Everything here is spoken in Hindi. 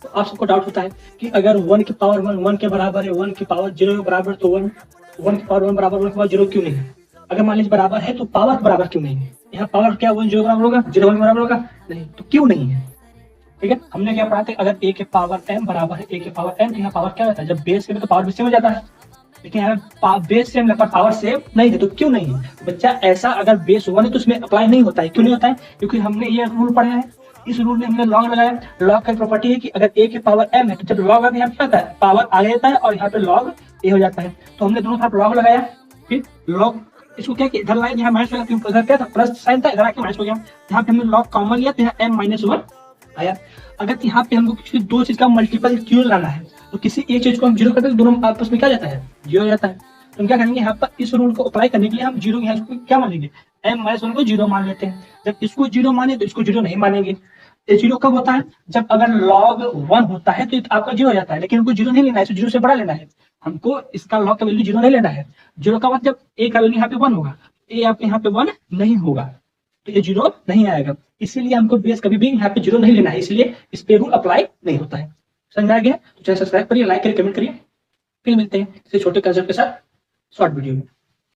तो आप सबको डाउट होता है कि अगर 1 की पावर 1 के बराबर है, 1 की पावर 0 के बराबर, तो 1 की पावर 1 बराबर 1 की पावर 0 क्यों नहीं है? अगर मान लीजिए बराबर है तो पावर बराबर क्यों नहीं है? यहाँ पावर क्या 1 0 बराबर होगा, 0 1 बराबर होगा? नहीं, तो क्यों नहीं है? ठीक है, हमने क्या पढ़ा था, अगर a के पावर m बराबर है a के पावर n, तो यहाँ पावर क्या होता है, जब बेस सेम है तो पावर भी सेम हो जाता है। लेकिन यहाँ बेस सेम लगता है, पावर सेम नहीं है, तो क्यों नहीं है? तो बच्चा ऐसा अगर बेस 1 है तो उसमें अप्लाई नहीं होता है। क्यों नहीं होता है? क्योंकि हमने ये रूल पढ़ा है, इस रूल में हमने लॉग लगाया। लॉग का प्रॉपर्टी है कि अगर a के पावर m है तो जब लॉग यहाँ क्या होता है, पावर आगे जाता है और यहाँ पे लॉग a हो जाता है। तो हमने दोनों तरफ लॉग लगाया, फिर लॉग इसको क्या किया, इधर लाइन यहाँ माइनस हो गया, इधर क्या था प्लस साइन था, इधर आके माइनस हो गया। यहाँ पे हमने लॉग कॉमन लिया तो यहाँ m-1 आया। अगर यहाँ पे हमको किसी दो चीज का मल्टीपल क्यों लाना है, तो किसी एक चीज को हम जीरो करते हैं तो दोनों आपस में क्या जाता है, जीरो जाता है। तो हम क्या करेंगे, यहाँ पर इस रूल को अप्लाई करने के लिए हम जीरो यहाँ क्या मानेंगे, m-1 को जीरो मान लेते हैं। जब इसको जीरो माने तो इसको जीरो नहीं मानेंगे। ये जीरो कब होता है, जब अगर log 1 होता है तो आपका जीरो हो जाता है, लेकिन हमको जीरो नहीं लेना है, जीरो से बड़ा लेना है। हमको इसका log का वैल्यू जीरो नहीं लेना है। जीरो का मतलब जब a का वैल्यू यहाँ पे 1 होगा, a आपके यहाँ पे 1 नहीं होगा, तो ये जीरो नहीं आएगा। इसीलिए हमको बेस कभी भी यहाँ पे जीरो नहीं लेना है, इसलिए इस पे रूल अप्लाई नहीं होता है। समझ में आ गया? तो चैनल सब्सक्राइब करिए, लाइक करिए, कमेंट करिए। फिर मिलते हैं किसी छोटे कंसेप्ट के साथ शॉर्ट वीडियो में।